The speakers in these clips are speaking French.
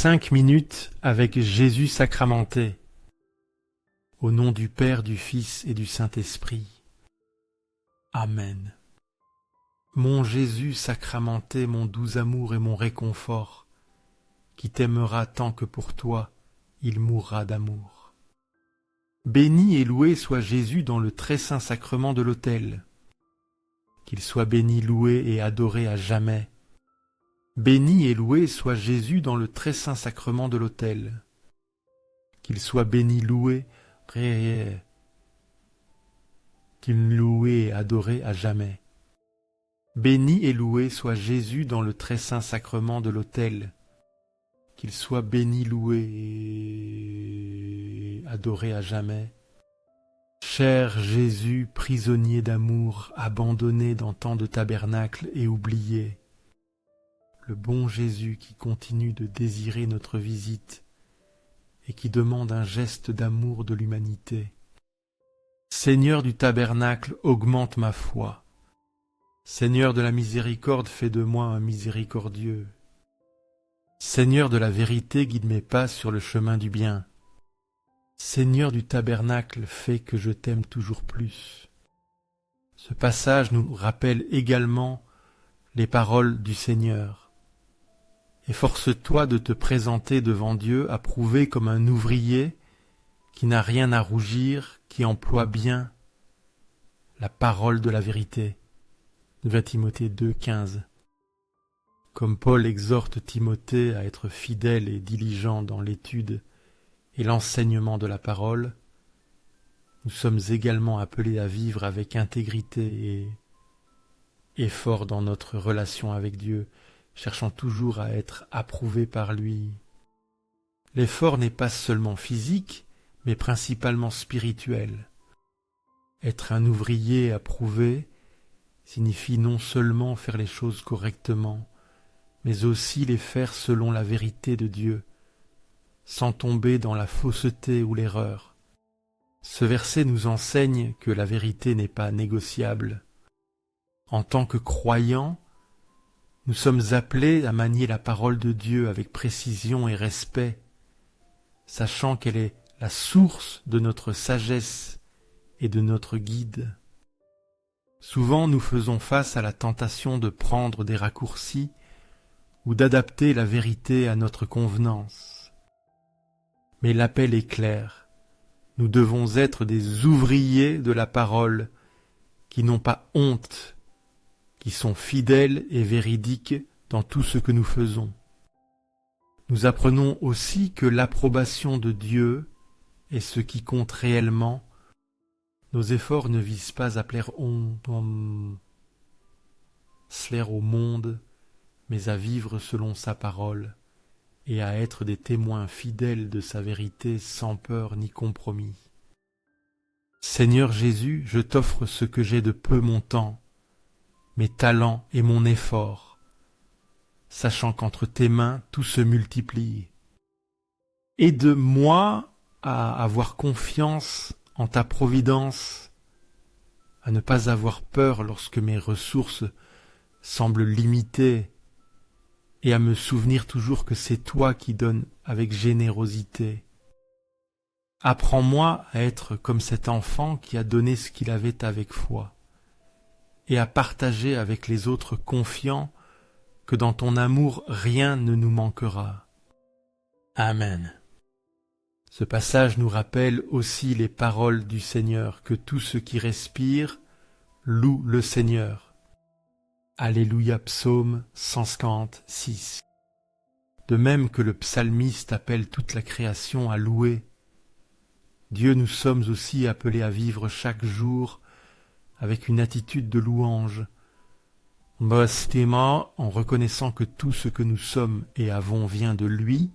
5 minutes avec Jésus sacramenté. Au nom du Père, du Fils et du Saint-Esprit. Amen. Mon Jésus sacramenté, mon doux amour et mon réconfort, qui t'aimera tant que pour toi il mourra d'amour. Béni et loué soit Jésus dans le très saint sacrement de l'autel. Qu'il soit béni, loué et adoré à jamais. Béni et loué soit Jésus dans le très saint sacrement de l'autel. Qu'il soit béni, loué, et adoré à jamais. Béni et loué soit Jésus dans le très saint sacrement de l'autel. Qu'il soit béni, loué et adoré à jamais. Cher Jésus, prisonnier d'amour, abandonné dans tant de tabernacles et oublié, le bon Jésus qui continue de désirer notre visite et qui demande un geste d'amour de l'humanité. Seigneur du tabernacle, augmente ma foi. Seigneur de la miséricorde, fais de moi un miséricordieux. Seigneur de la vérité, guide mes pas sur le chemin du bien. Seigneur du tabernacle, fais que je t'aime toujours plus. Ce passage nous rappelle également les paroles du Seigneur. Efforce-toi de te présenter devant Dieu approuvé comme un ouvrier qui n'a rien à rougir, qui emploie bien la parole de la vérité. 2 Timothée 2,15. Comme Paul exhorte Timothée à être fidèle et diligent dans l'étude et l'enseignement de la parole, nous sommes également appelés à vivre avec intégrité et effort dans notre relation avec Dieu, cherchant toujours à être approuvés par lui. L'effort n'est pas seulement physique, mais principalement spirituel. Être un ouvrier approuvé signifie non seulement faire les choses correctement, mais aussi les faire selon la vérité de Dieu, sans tomber dans la fausseté ou l'erreur. Ce verset nous enseigne que la vérité n'est pas négociable. En tant que croyants, nous sommes appelés à manier la parole de Dieu avec précision et respect, sachant qu'elle est la source de notre sagesse et de notre guide. Souvent nous faisons face à la tentation de prendre des raccourcis ou d'adapter la vérité à notre convenance. Mais l'appel est clair. Nous devons être des ouvriers de la parole qui n'ont pas honte, qui sont fidèles et véridiques dans tout ce que nous faisons. Nous apprenons aussi que l'approbation de Dieu est ce qui compte réellement. Nos efforts ne visent pas à plaire au monde, mais à vivre selon sa parole et à être des témoins fidèles de sa vérité sans peur ni compromis. Seigneur Jésus, je t'offre ce que j'ai de peu, mon temps, mes talents et mon effort, sachant qu'entre tes mains tout se multiplie. Aide-moi à avoir confiance en ta providence, à ne pas avoir peur lorsque mes ressources semblent limitées et à me souvenir toujours que c'est toi qui donnes avec générosité. Apprends-moi à être comme cet enfant qui a donné ce qu'il avait avec foi et à partager avec les autres confiants que dans ton amour rien ne nous manquera. Amen. Ce passage nous rappelle aussi les paroles du Seigneur, que tout ce qui respire loue le Seigneur. Alléluia, psaume 156. De même que le psalmiste appelle toute la création à louer, Dieu, nous sommes aussi appelés à vivre chaque jour avec une attitude de louange, en reconnaissant que tout ce que nous sommes et avons vient de lui.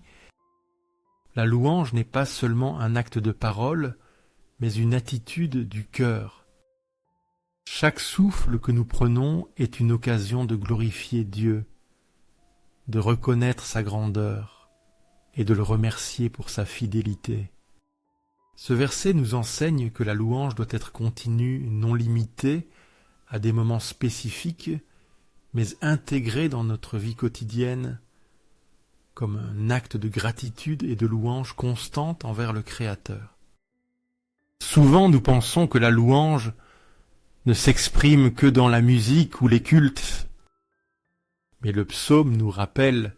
La louange n'est pas seulement un acte de parole, mais une attitude du cœur. Chaque souffle que nous prenons est une occasion de glorifier Dieu, de reconnaître sa grandeur et de le remercier pour sa fidélité. Ce verset nous enseigne que la louange doit être continue, non limitée à des moments spécifiques, mais intégrée dans notre vie quotidienne comme un acte de gratitude et de louange constante envers le Créateur. Souvent nous pensons que la louange ne s'exprime que dans la musique ou les cultes, mais le psaume nous rappelle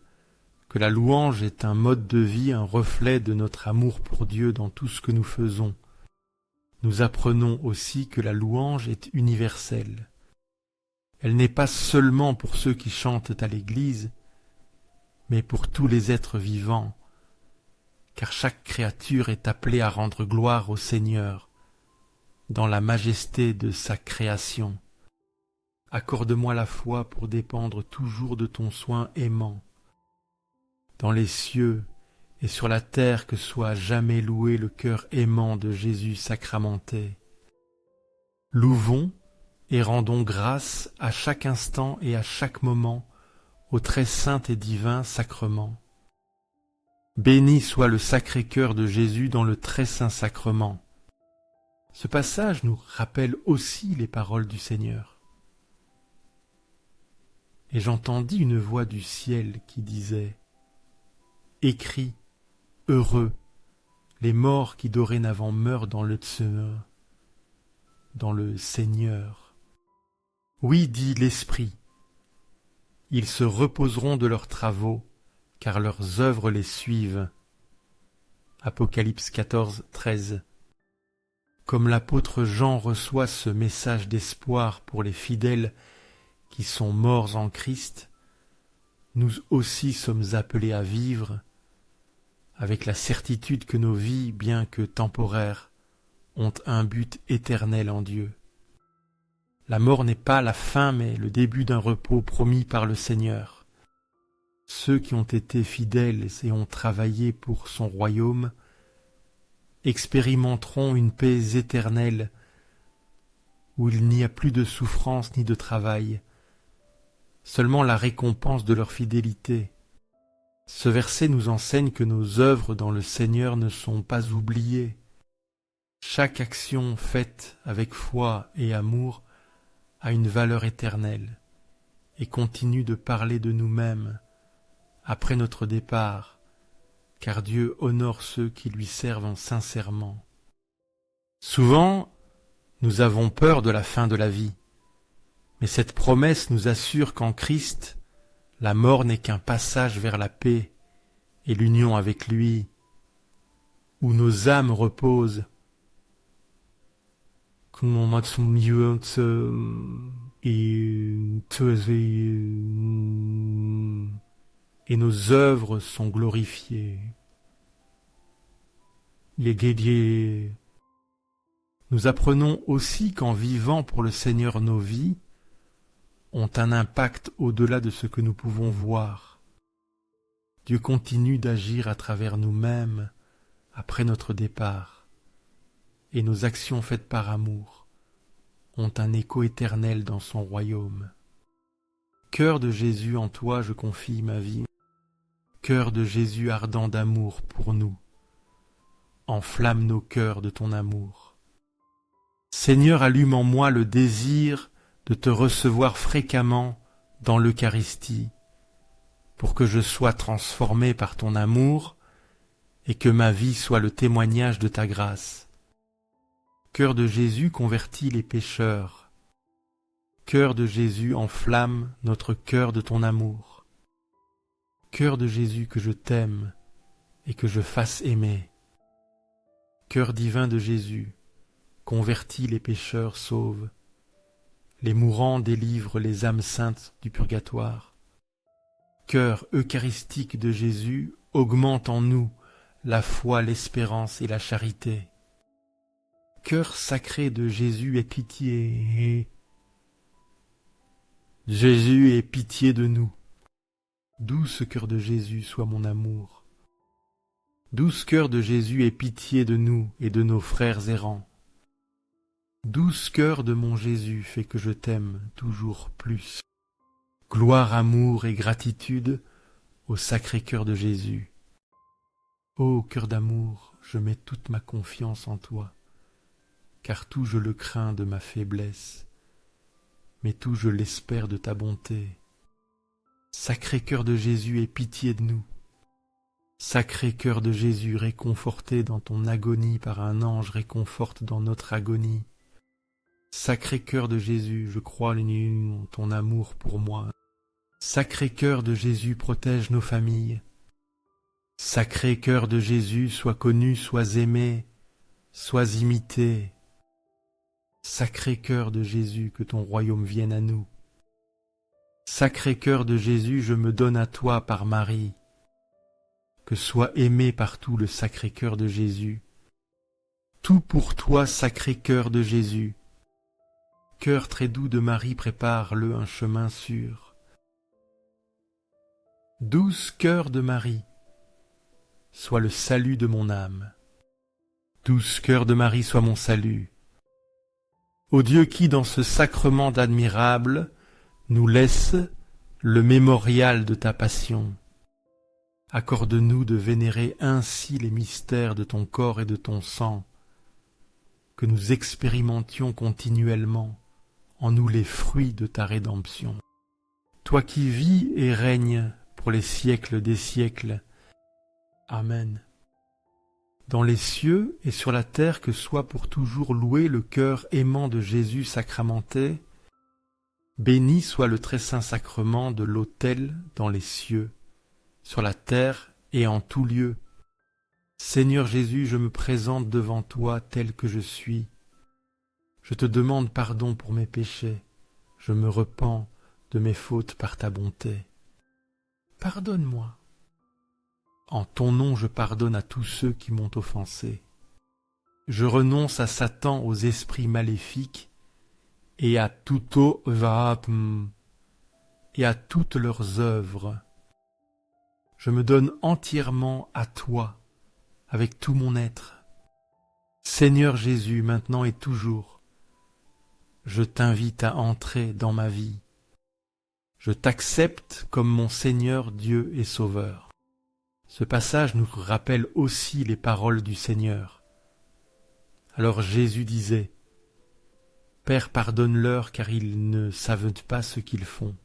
que la louange est un mode de vie, un reflet de notre amour pour Dieu dans tout ce que nous faisons. Nous apprenons aussi que la louange est universelle. Elle n'est pas seulement pour ceux qui chantent à l'église, mais pour tous les êtres vivants, car chaque créature est appelée à rendre gloire au Seigneur dans la majesté de sa création. Accorde-moi la foi pour dépendre toujours de ton soin aimant. Dans les cieux et sur la terre que soit jamais loué le cœur aimant de Jésus sacramenté. Louvons et rendons grâce à chaque instant et à chaque moment au très saint et divin sacrement. Béni soit le Sacré-Cœur de Jésus dans le très saint sacrement. Ce passage nous rappelle aussi les paroles du Seigneur. Et j'entendis une voix du ciel qui disait « Écris, heureux, les morts qui dorénavant meurent dans le Tseur, dans le Seigneur. Oui, dit l'Esprit, ils se reposeront de leurs travaux, car leurs œuvres les suivent. » Apocalypse 14, 13. Comme l'apôtre Jean reçoit ce message d'espoir pour les fidèles qui sont morts en Christ, nous aussi sommes appelés à vivre avec la certitude que nos vies, bien que temporaires, ont un but éternel en Dieu. La mort n'est pas la fin, mais le début d'un repos promis par le Seigneur. Ceux qui ont été fidèles et ont travaillé pour son royaume expérimenteront une paix éternelle où il n'y a plus de souffrance ni de travail, seulement la récompense de leur fidélité. Ce verset nous enseigne que nos œuvres dans le Seigneur ne sont pas oubliées. Chaque action faite avec foi et amour a une valeur éternelle et continue de parler de nous-mêmes après notre départ, car Dieu honore ceux qui lui servent sincèrement. Souvent, nous avons peur de la fin de la vie, mais cette promesse nous assure qu'en Christ, la mort n'est qu'un passage vers la paix et l'union avec lui, où nos âmes reposent. Et nos œuvres sont glorifiées. Les guerriers. Nous apprenons aussi qu'en vivant pour le Seigneur nos vies, ont un impact au-delà de ce que nous pouvons voir. Dieu continue d'agir à travers nous-mêmes après notre départ, et nos actions faites par amour ont un écho éternel dans son royaume. Cœur de Jésus, en toi je confie ma vie. Cœur de Jésus ardent d'amour pour nous, enflamme nos cœurs de ton amour. Seigneur, allume en moi le désir de te recevoir fréquemment dans l'Eucharistie, pour que je sois transformé par ton amour et que ma vie soit le témoignage de ta grâce. Cœur de Jésus, convertis les pécheurs. Cœur de Jésus, enflamme notre cœur de ton amour. Cœur de Jésus, que je t'aime et que je fasse aimer. Cœur divin de Jésus, convertis les pécheurs, sauve. Les mourants délivrent les âmes saintes du purgatoire. Cœur eucharistique de Jésus, augmente en nous la foi, l'espérance et la charité. Cœur sacré de Jésus, aie pitié. Jésus, aie pitié de nous. Douce cœur de Jésus, sois mon amour. Douce cœur de Jésus, aie pitié de nous et de nos frères errants. Douce cœur de mon Jésus, fais que je t'aime toujours plus. Gloire, amour et gratitude au sacré cœur de Jésus. Ô cœur d'amour, je mets toute ma confiance en toi, car tout je le crains de ma faiblesse, mais tout je l'espère de ta bonté. Sacré cœur de Jésus, aie pitié de nous. Sacré cœur de Jésus, réconforté dans ton agonie par un ange, réconforte dans notre agonie. Sacré cœur de Jésus, je crois en ton amour pour moi. Sacré cœur de Jésus, protège nos familles. Sacré cœur de Jésus, sois connu, sois aimé, sois imité. Sacré cœur de Jésus, que ton royaume vienne à nous. Sacré cœur de Jésus, je me donne à toi par Marie. Que soit aimé partout le sacré cœur de Jésus. Tout pour toi, sacré cœur de Jésus. Cœur très doux de Marie, prépare-le un chemin sûr. Douce cœur de Marie, sois le salut de mon âme. Douce cœur de Marie, sois mon salut. Ô Dieu qui, dans ce sacrement d'admirable, nous laisse le mémorial de ta passion. Accorde-nous de vénérer ainsi les mystères de ton corps et de ton sang, que nous expérimentions continuellement en nous les fruits de ta rédemption. Toi qui vis et règnes pour les siècles des siècles. Amen. Dans les cieux et sur la terre, que soit pour toujours loué le cœur aimant de Jésus sacramenté. Béni soit le très saint sacrement de l'autel dans les cieux, sur la terre et en tout lieu. Seigneur Jésus, je me présente devant toi tel que je suis. Je te demande pardon pour mes péchés. Je me repens de mes fautes par ta bonté. Pardonne-moi. En ton nom, je pardonne à tous ceux qui m'ont offensé. Je renonce à Satan, aux esprits maléfiques, et à tout et à toutes leurs œuvres. Je me donne entièrement à toi, avec tout mon être. Seigneur Jésus, maintenant et toujours, je t'invite à entrer dans ma vie. Je t'accepte comme mon Seigneur, Dieu et Sauveur. Ce passage nous rappelle aussi les paroles du Seigneur. Alors Jésus disait, « Père, pardonne-leur, car ils ne savent pas ce qu'ils font. »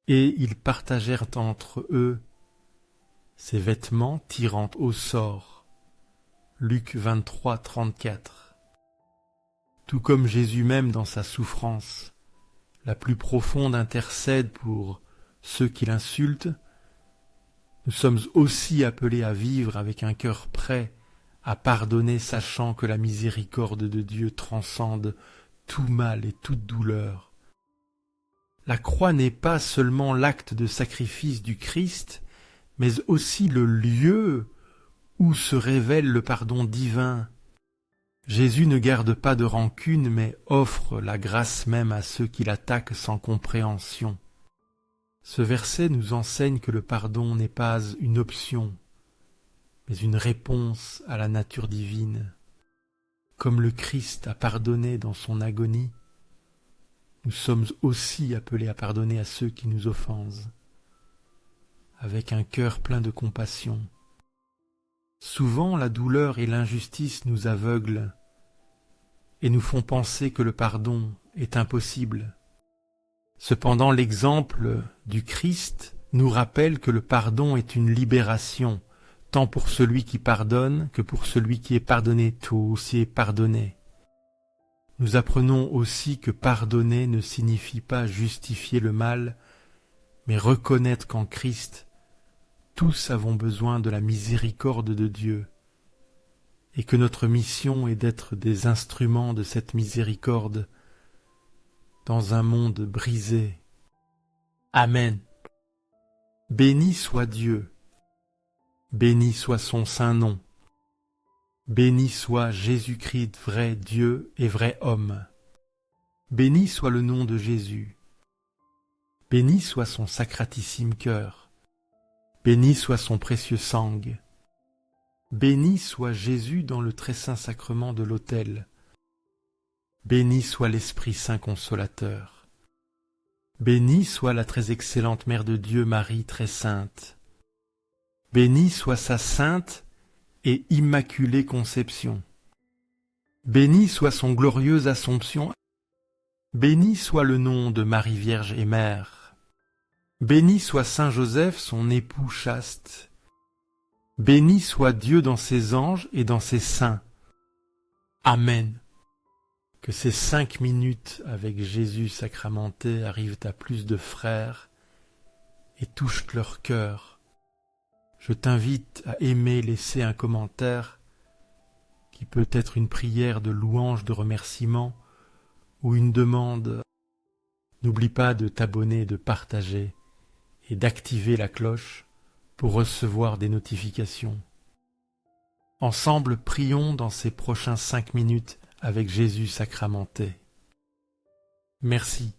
Et ils partagèrent entre eux ses vêtements, tirant au sort. Luc 23, 34. Tout comme Jésus même dans sa souffrance, la plus profonde intercède pour ceux qui l'insultent, nous sommes aussi appelés à vivre avec un cœur prêt à pardonner, sachant que la miséricorde de Dieu transcende tout mal et toute douleur. La croix n'est pas seulement l'acte de sacrifice du Christ, mais aussi le lieu où se révèle le pardon divin. Jésus ne garde pas de rancune, mais offre la grâce même à ceux qui l'attaquent sans compréhension. Ce verset nous enseigne que le pardon n'est pas une option, mais une réponse à la nature divine. Comme le Christ a pardonné dans son agonie, nous sommes aussi appelés à pardonner à ceux qui nous offensent, avec un cœur plein de compassion. Souvent, la douleur et l'injustice nous aveuglent et nous font penser que le pardon est impossible. Cependant, l'exemple du Christ nous rappelle que le pardon est une libération, tant pour celui qui pardonne que pour celui qui est pardonné, tout aussi est pardonné. Nous apprenons aussi que pardonner ne signifie pas justifier le mal, mais reconnaître qu'en Christ, tous avons besoin de la miséricorde de Dieu, et que notre mission est d'être des instruments de cette miséricorde dans un monde brisé. Amen. Béni soit Dieu, béni soit son saint nom, béni soit Jésus-Christ, vrai Dieu et vrai homme. Béni soit le nom de Jésus, béni soit son sacratissime cœur, béni soit son précieux sang, béni soit Jésus dans le très saint sacrement de l'autel, béni soit l'Esprit Saint Consolateur, béni soit la très excellente Mère de Dieu, Marie très sainte, béni soit sa sainte et immaculée conception, béni soit son glorieuse Assomption, béni soit le nom de Marie Vierge et Mère, béni soit Saint Joseph, son époux chaste, Béni soit Dieu dans ses anges et dans ses saints. Amen. Que ces 5 minutes avec Jésus sacramenté arrivent à plus de frères et touchent leur cœur. Je t'invite à aimer, laisser un commentaire qui peut être une prière de louange, de remerciement ou une demande. N'oublie pas de t'abonner, de partager et d'activer la cloche pour recevoir des notifications. Ensemble, prions dans ces prochains 5 minutes avec Jésus sacramenté. Merci